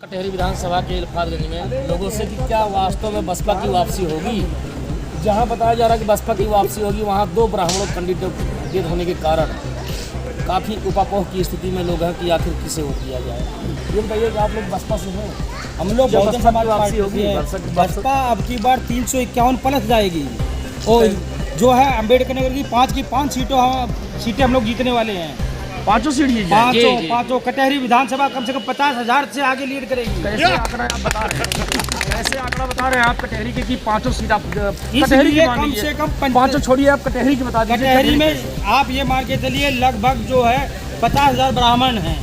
कटहरी विधानसभा के इल्फातगंज में लोगों से कि क्या वास्तव में बसपा की वापसी होगी। जहां बताया जा रहा है कि बसपा की वापसी होगी, वहां दो ब्राह्मणों कैंडिडेट होने के कारण काफ़ी उपापोह की स्थिति में लोग हैं कि आखिर किसे वोट दिया जाए। ये बताइए कि आप लोग बसपा से हैं। हम लोग बहुजन समाज पार्टी होगी। बसपा अब की बार 351 प्लस जाएगी और जो है अम्बेडकर नगर की 5 सीटें हम लोग जीतने वाले हैं। 5 सीट जीत पाँचों कटहरी विधानसभा कम से कम 50,000 से आगे लीड करेगी। कैसे आंकड़ा आप बता रहे हैं? कैसे आंकड़ा बता रहे हैं आप कटहरी के कि 5 सीट आप कटहरी की कम से कम 5 छोड़िए, आप कटहरी की बता दीजिए। कटहरी में आप ये मान के चलिए लगभग जो है 50,000 ब्राह्मण हैं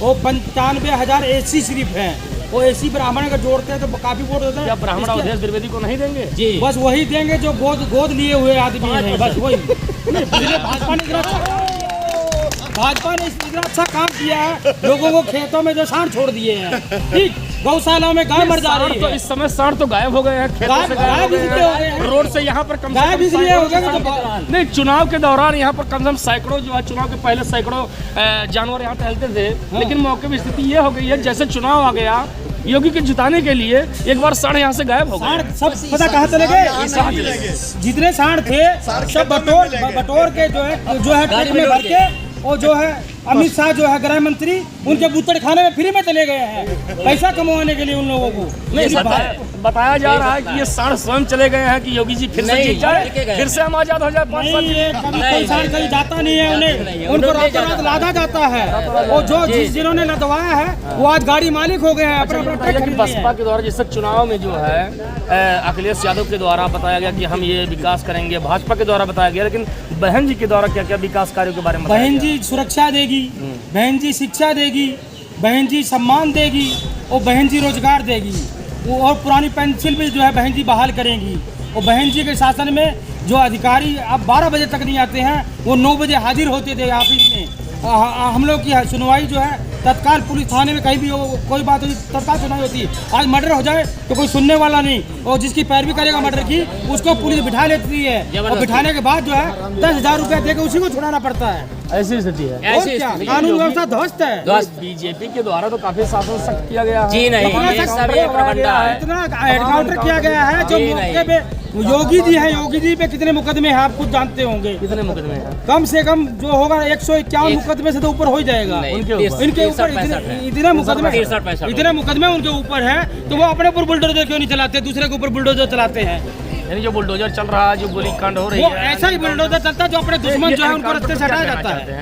और 95,000 एसी सिर्फ हैं। वो एसी ब्राह्मण अगर जोड़ते हैं तो काफी वोट होता है। ब्राह्मण अवधेश द्विवेदी को नहीं देंगे जी, बस वही देंगे जो गोद लिए हुए आदमी हैं, बस वही। भाजपा ने इतना अच्छा काम किया है, लोगों को खेतों में जो सांड छोड़ दिए हैं, ठीक गौशालाओं में गाय मर जा रही है। तो इस समय सांड तो गायब हो गए हैं, खेतों से गायब हो गए हैं। रोड से यहाँ पर कम गायब इसलिए हो गया नहीं, चुनाव के दौरान यहाँ पर कम से कम सैकड़ों जो है, चुनाव के पहले सैकड़ों जानवर यहाँ टहलते थे। लेकिन मौके में स्थिति ये हो गई है, जैसे चुनाव आ गया योगी के जिताने के लिए एक बार सांड यहाँ से गायब हो गए। सब पता कहाँ चले गए? जितने सांड थे सब बटोर के जो है ट्रक में भर के, और जो है अमित शाह जो है गृह मंत्री, उनके बूतड़ खाने में फ्री में चले गए हैं पैसा कमाने के लिए उन लोगों को। नहीं, बताया जा रहा है कि ये सांड स्वयं चले गए हैं कि योगी जी फिर से जीत जाए, फिर से हम आजाद हो जाए। कोई सांड कहीं जाता नहीं है, उन्हें उनको रातों रात लादा जाता है। और जो जिन्होंने लदवाया है वो आज गाड़ी मालिक हो गए हैं। अपना बसपा के द्वारा जिस चुनाव में जो है अखिलेश यादव के द्वारा बताया गया कि हम ये विकास करेंगे, भाजपा के द्वारा बताया गया, लेकिन बहन जी के द्वारा क्या क्या विकास कार्यों के बारे में? बहन जी सुरक्षा देगी, बहन जी शिक्षा देगी, बहन जी सम्मान देगी और बहन जी रोजगार देगी। वो और पुरानी पेंसिल भी जो है बहन जी बहाल करेंगी। और बहन जी के शासन में जो अधिकारी अब 12 बजे तक नहीं आते हैं, वो 9 बजे हाजिर होते थे ऑफिस में। हम लोग की सुनवाई जो है तत्काल पुलिस थाने में कहीं भी कोई बात होती तत्काल सुनवाई होती है। आज मर्डर हो जाए तो कोई सुनने वाला नहीं, और जिसकी पैरवी करेगा मर्डर की उसको पुलिस बिठा लेती है, और बिठाने के बाद जो है 10,000 रुपया देकर उसी को छुड़ाना पड़ता है। ऐसी स्थिति है। और क्या कानून व्यवस्था ध्वस्त है। बीजेपी के द्वारा तो काफी शासन सख्त किया गया है। जी नहीं, ये सब एक प्रबंधन है। इतना एनकाउंटर किया गया है जो मौके पे योगी जी है। योगी जी पे कितने मुकदमे हैं आप खुद जानते होंगे। कितने मुकदमे हैं? कम से कम जो होगा 151 मुकदमे से तो ऊपर हो जाएगा। इनके ऊपर इतने मुकदमे उनके ऊपर है, तो वो अपने ऊपर बुलडोजर क्यों नहीं चलाते, दूसरे के ऊपर बुलडोजर चलाते हैं? यानी जो बुलडोजर चल रहा है, जो गोली कांड हो रही है, ऐसा ही बुलडोजर चलता है जो अपने दुश्मन जो है उनको रास्ते से हटाया जाता है।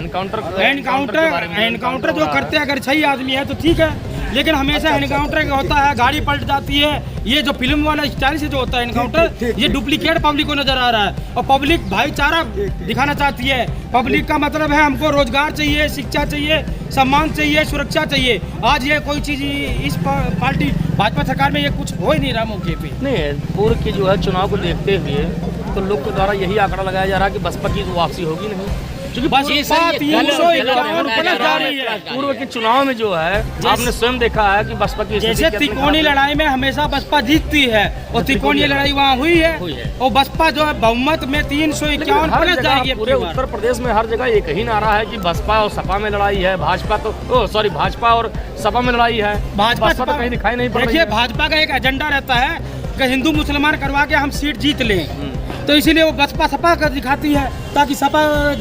एनकाउंटर जो करते हैं, अगर सही आदमी है तो ठीक है, लेकिन हमेशा एनकाउंटर होता है, गाड़ी पलट जाती है। ये जो फिल्म वाला स्टाइल से जो होता है एनकाउंटर, ये डुप्लीकेट पब्लिक को नजर आ रहा है। और पब्लिक भाईचारा दिखाना चाहती है। पब्लिक का मतलब है हमको रोजगार चाहिए, शिक्षा चाहिए, सम्मान चाहिए, सुरक्षा चाहिए। आज ये कोई चीज इस पार्टी भाजपा सरकार में ये कुछ हो ही नहीं रहा मौके पे। नहीं, पूर्व के जो है चुनाव को देखते हुए तो लोग के द्वारा यही आंकड़ा लगाया जा रहा है कि बसपा की वापसी होगी नहीं, क्योंकि पूर्व के चुनाव में जो है आपने स्वयं देखा है कि बसपा की जैसे त्रिकोणीय लड़ाई में हमेशा बसपा जीतती है, और त्रिकोणीय लड़ाई वहाँ हुई है, और बसपा जो है बहुमत में 351 प्लस जाएगी। पूरे उत्तर प्रदेश में हर जगह एक ही नारा है कि बसपा और सपा में लड़ाई है। भाजपा और सपा में लड़ाई है, भाजपा तो कहीं दिखाई नहीं पड़ रही है। भाजपा का एक एजेंडा रहता है कि हिंदू मुसलमान करवा के हम सीट जीत लें, तो इसीलिए वो बसपा सपा कर दिखाती है, ताकि सपा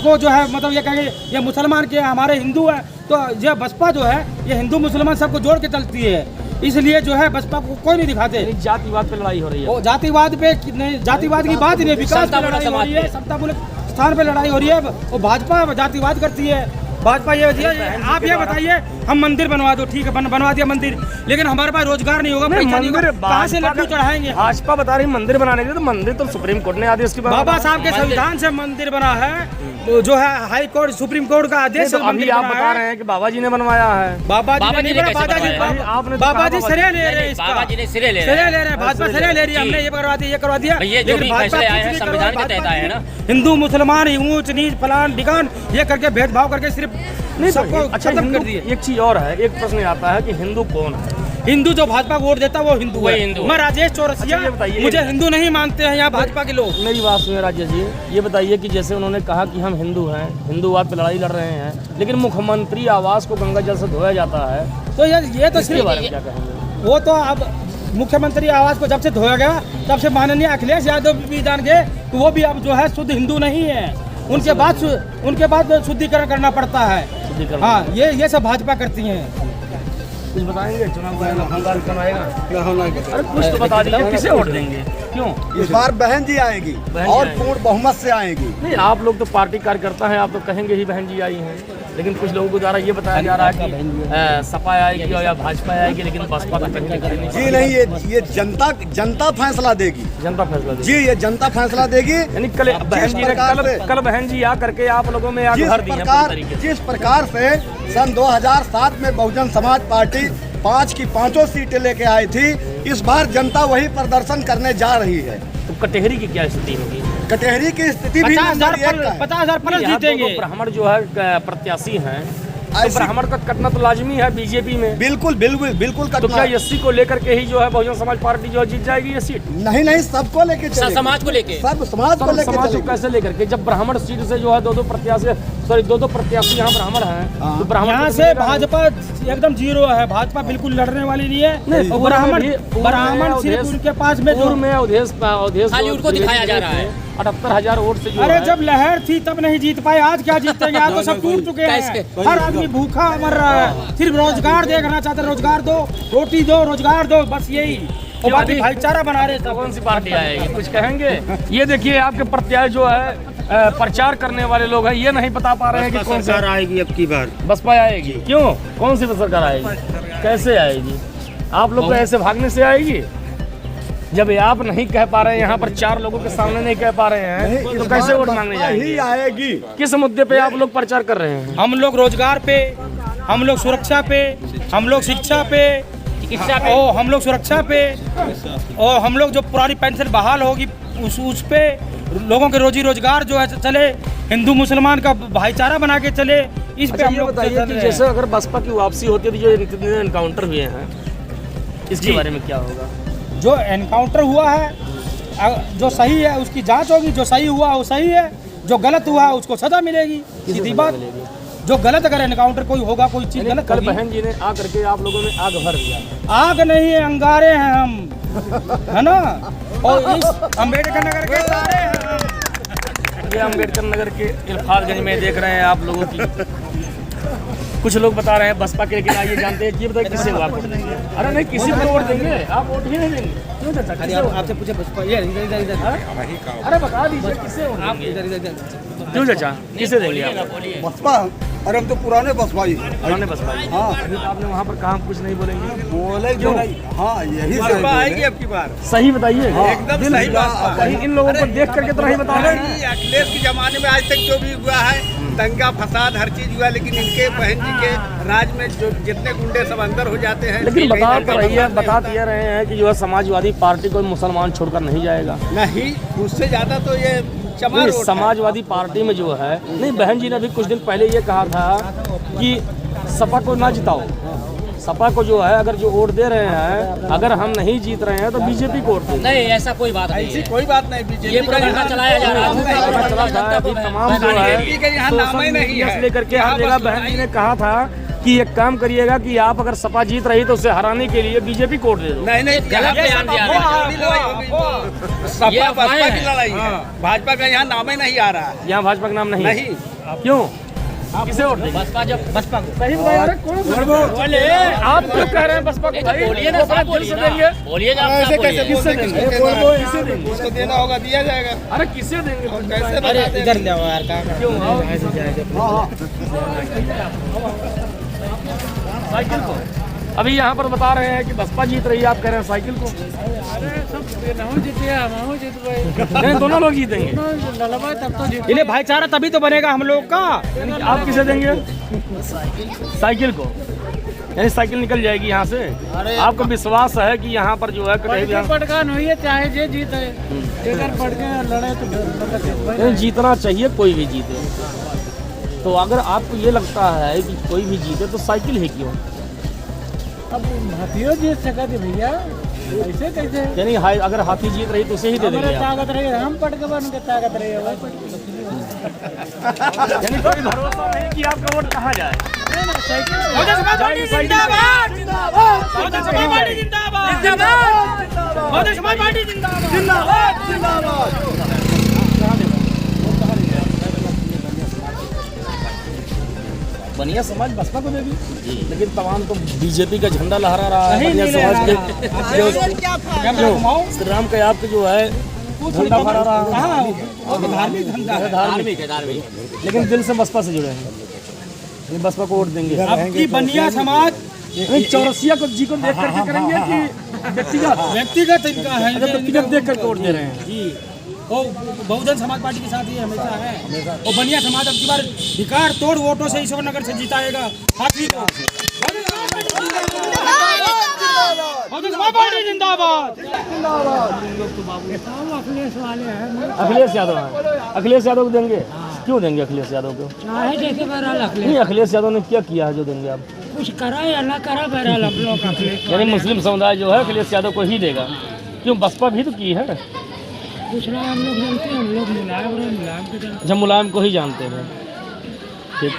को जो है मतलब ये कहेंगे ये मुसलमान के हमारे हिंदू है, तो ये बसपा जो है ये हिंदू मुसलमान सबको जोड़ के चलती है। इसलिए जो है बसपा को कोई नहीं दिखाते। जातिवाद पे लड़ाई हो रही है। वो जातिवाद पे नहीं, जातिवाद की बात ही नहीं, विकास पे लड़ाई हो रही है, समतामूलक स्थान पे लड़ाई हो रही है। वो भाजपा जातिवाद करती है। भाजपा ये आप ये बताइए, हम मंदिर बनवा दो, ठीक है बनवा दिया मंदिर, लेकिन हमारे पास रोजगार नहीं होगा, मंदिर कहाँ से लड्डू चढ़ाएंगे? भाजपा बता रही मंदिर बनाने के लिए, तो मंदिर तो सुप्रीम कोर्ट ने आदेश के बाबा साहब के संविधान से मंदिर बना है, जो है हाई कोर्ट सुप्रीम कोर्ट का आदेश। अभी आप बता रहे हैं कि बाबा जी ने बनवाया है। बाबा जी श्रेय ले रहे हैं, भाजपा श्रेय ले रही है, हमने ये करवा दिया, लेकिन संविधान के तहत आया है ना। हिंदू मुसलमान ऊंच नीच फलान ढिकान ये करके भेदभाव करके सिर्फ नहीं सबको अच्छा कर दिए। एक चीज और है, एक प्रश्न आता है कि हिंदू कौन है? हिंदू जो भाजपा को वोट देता है वो हिंदू वही है। हिंदू है। मैं राजेश चौरसिया, अच्छा, ये बताइए। मुझे हिंदू नहीं मानते हैं यहाँ भाजपा के लोग। मेरी बात सुनिए राजेश जी, ये बताइए कि जैसे उन्होंने कहा कि हम हिंदू हैं, हिंदूवाद पे लड़ाई लड़ रहे हैं, लेकिन मुख्यमंत्री आवास को गंगा जल से धोया जाता है, तो ये तो इसके सिर्फ बारे में क्या कहेंगे? वो तो अब मुख्यमंत्री आवास को जब से धोया गया तब से माननीय अखिलेश यादव भी जान गए कि वो भी अब जो है शुद्ध हिंदू नहीं है। उनके बाद शुद्धिकरण करना पड़ता है। शुद्धिकरण। हाँ, ये सब भाजपा करती हैं। कुछ बताएंगे? चुनाव आएगा? अरे कुछ तो बता दीजिए, किसे वोट देंगे, क्यों? इस बार बहन जी आएगी बहन जी और आएंगी। पूर्ण बहुमत से आएगी। नहीं, आप लोग तो पार्टी कार्यकर्ता हैं, आप तो कहेंगे ही बहन जी आई हैं, लेकिन कुछ लोगों के द्वारा ये बताया जा रहा है कि सपा आएगी या भाजपा आएगी, लेकिन बसपा तो कहीं नहीं। जी नहीं, ये जनता फैसला देगी। जनता फैसला देगी। जी, ये जनता फैसला देगी। यानी कल बहन जी ने कल बहन जी आ करके आप लोगों में आग भर दी है पूरी तरीके से। जिस प्रकार से सन 2007 में बहुजन समाज पार्टी 5 की 5 सीटें लेके आई थी, इस बार जनता वही प्रदर्शन करने जा रही है। तो कटहरी की क्या स्थिति होगी? कटहरी की स्थिति भी नंबर 1 का है। 50,000 प्लस यहाँ जीतेंगे। तो ब्राह्मण जो है प्रत्याशी हैं, तो ऐसी- ब्राह्मण का कटना तो लाजमी है बीजेपी में। बिल्कुल तो कटना क्या है। एससी को लेकर के ही जो है बहुजन समाज पार्टी जो है जीत जाएगी ये सीट? नहीं, सबको लेके चलेगी। समाज को लेके सब समाज को लेके समाज को चलेगी। कैसे लेकर के? जब ब्राह्मण सीट से जो है दो प्रत्याशी यहाँ ब्राह्मण हैं, तो ब्राह्मण यहाँ को से मिलेगा नहीं। भाजपा एकदम जीरो है। भाजपा बिल्कुल लड़ने वाली नहीं है। नहीं, और ब्राह्मण सिर्फ उनके पास में पूर्व में अवधेश खाली उनको दिखाया जा रहा है। 78,000 वोट से जो अरे है, जब लहर थी तब नहीं जीत पाए, आज क्या जीतेंगे? आज तो सब टूट चुके हैं। हर आदमी भूखा मर रहा है। सिर्फ रोजगार देखना चाहते हैं, रोजगार दो, रोटी दो, रोजगार दो, बस यही। और बाकी भाईचारा बना रहे थे। कौन सी पार्टी आएगी कुछ कहेंगे? ये देखिए आपके प्रत्याशी जो है प्रचार करने वाले लोग हैं, ये नहीं बता पा रहे हैं कि कौन सी आएगी अब की बार। बसपा आएगी। क्यों? कौन सी सरकार आएगी? कैसे आएगी? आप लोग को ऐसे भागने से आएगी? जब आप नहीं कह पा रहे हैं, यहाँ पर 4 लोगों के सामने नहीं कह पा रहे हैं, तो कैसे वोट मांगने ही जाएंगे? आएगी। किस मुद्दे पे आप लोग प्रचार कर रहे हैं? हम लोग रोजगार पे, हम लोग सुरक्षा पे, हम लोग शिक्षा पे, और हम लोग सुरक्षा पे, और हम लोग जो पुरानी पेंशन बहाल होगी उस पे, लोगों के रोजी रोजगार जो है चले, हिंदू मुसलमान का भाईचारा बना के चले, इस पे अच्छा हम ये लोग बताइए चल कि रहे हैं। जैसे अगर बसपा की वापसी होती है तो जो इतने एनकाउंटर हुए हैं, इसके जी। बारे में क्या होगा? जो एनकाउंटर हुआ है, जो सही है उसकी जांच होगी, जो सही हुआ वो सही है, जो गलत हुआ है उसको सजा मिलेगी। सीधी बात। जो गलत, अगर एनकाउंटर कोई होगा, कोई चीज गलत कल होगी। बहन जी ने आ करके आप लोगों में आग भर दिया। आग नहीं है, अंगारे हैं हम, है ना। और इस अम्बेडकर नगर के सारे हैं हम। ये अम्बेडकर नगर के इल्फातगंज में देख रहे हैं आप लोगों की कुछ लोग बता रहे हैं बसपा के, लेकिन आइए जानते हैं। ये बताइए किसे वोट देंगे? अरे नहीं, किसी को वोट देंगे, आप वोट ही नहीं देंगे। क्यों चाचा? किसे वोट आपसे पूछे बसपा, ये इधर अरे बता दीजिए किसे वोट देंगे? क्यों चाचा, किसे देंगे आप? बसपा, अरे हम तो पुराने बसपा ही। पुराने बसपा। हाँ, अभी तो आपने वहाँ पर कहा कुछ नहीं बोलेंगे। बोले क्यों? हाँ, यही आएगी अब की बार। सही बताइए। एकदम सही बात। कहीं इन लोगों को देख करके तो नहीं बता रहे हैं। नहीं, अखिलेश के जमाने में आज तक जो भी हुआ है, दंगा फसाद हर चीज हुआ, लेकिन इनके बहन जी के राज में जो जितने गुंडे सब अंदर हो जाते हैं। लेकिन कहीं बता ना तो कहीं रही है, बता दिए रहे हैं कि जो है समाजवादी पार्टी कोई मुसलमान छोड़कर नहीं जाएगा। नहीं, उससे ज्यादा तो ये चमार नहीं, वोट है। समाजवादी पार्टी में जो है, नहीं, बहन जी ने भी कुछ दिन पहले ये कहा था कि सपा को ना जिताओ। सपा को जो है अगर जो वोट दे रहे हैं, अगर हम नहीं जीत रहे हैं तो बीजेपी को वोट दें। नहीं, ऐसा कोई बात नहीं ऐसी है। कोई बात नहीं। बीजेपी ये प्रोपेगेंडा चलाया जा रहा है। चला था अभी तमाम जो है बीजेपी का यहाँ नाम ही नहीं है। लेकर के हर जगह बहन जी ने कहा था कि एक काम करिएगा कि आप अगर सपा जीत रही तो उसे हराने के लिए बीजेपी को वोट दे दो। नहीं, गलत बयान दिया ये रहा है। सपा ये अफवाहें बसपा की हैं। लड़ाई है। भाजपा का यहाँ नाम ही नहीं आ रहा है। यहाँ भाजपा का नाम नहीं है। नहीं। क्यों? किसे वोट देंगे? बसपा जब बसपा को। सही बताइए। अरे कौन बोले? आप क्यों कह रहे हैं बसपा को? भाई बोलिए ना, वो साहब बात बोलिए किसे ना। देंगे? बोलिए ना, आप ऐसे साहब कैसे बोलिए। किससे बोल देंगे? देंगे? किसे देंगे? उसको देना होगा, दिया जाएगा। अरे किसे देंगे? कैसे अरे बता दें? इधर ले आओ यार, कहाँ क्यों? आओ। हाँ, साइकिल को अभी यहाँ पर बता रहे हैं कि बसपा जीत रही है, आप कह रहे हैं साइकिल को। नहीं, दोनों लोग जीतेंगे। इन्हें भाईचारा तभी तो बनेगा हम लोग का। आप किसे देंगे? साइकिल को। यानी साइकिल निकल जाएगी यहाँ से। आपको विश्वास है कि यहाँ पर जो है पटकान हुई है, चाहे जे जीते, जेकर पड़ के लड़े तो यानी जीतना चाहिए, कोई भी जीते। तो अगर आपको ये लगता है कि कोई भी जीते तो साइकिल है क्यों? अब हाथियों जीत सका थी भैया, ऐसे कैसे? यानी अगर हाथी जीत रही तो उसे ही दे देंगे आप। ताकत रही, हम पट के बन के ताकत रही है। यानी कोई भरोसा नहीं कि आपका वोट कहाँ जाए। बहुजन समाज पार्टी जिंदाबाद, जिंदाबाद। बहुजन समाज पार्टी जिंदाबाद, जिंदाबाद। बहुजन समाज पार्टी जिंदाबाद, जिंदाबाद, जिंदाबाद। बनिया समाज बसपा को देगी, लेकिन तमाम तो बीजेपी का झंडा लहरा रहा है। बनिया समाज के श्री राम का आपके जो है झंडा फहरा रहा है, धार्मिक धंधा है, धार्मिक है, धार्मिक। लेकिन दिल से बसपा से जुड़े हैं, ये बसपा को वोट देंगे। आपकी बनिया समाज चौरसिया को जी को देख करके करेंगे कि व्यक्तिगत इनका है, व्यक्तिगत देख करके वोट दे रहे हैं जी। वो बहुजन समाज पार्टी के साथ ही हमेशा है। वो बनिया समाज अब की बार धिकार तोड़ वोटों से ईश्वरनगर से जिताएगा हाथी को। बहुजन समाज पार्टी जिंदाबाद, अखिलेश यादव हैं, अखिलेश यादव को देंगे। क्यों देंगे अखिलेश यादव को? चाहे जैसे बहरहाल नहीं, अखिलेश यादव ने क्या किया है जो देंगे आप? कुछ करा या ना करा, बहरहाल हम लोग यानी मुस्लिम समुदाय जो है अखिलेश यादव को ही देगा। क्यों, बसपा भी तो की है। दूसरा हम लोग जानते हैं, हम लोग मुलायम के जब मुलायम को ही जानते हैं। ठीक।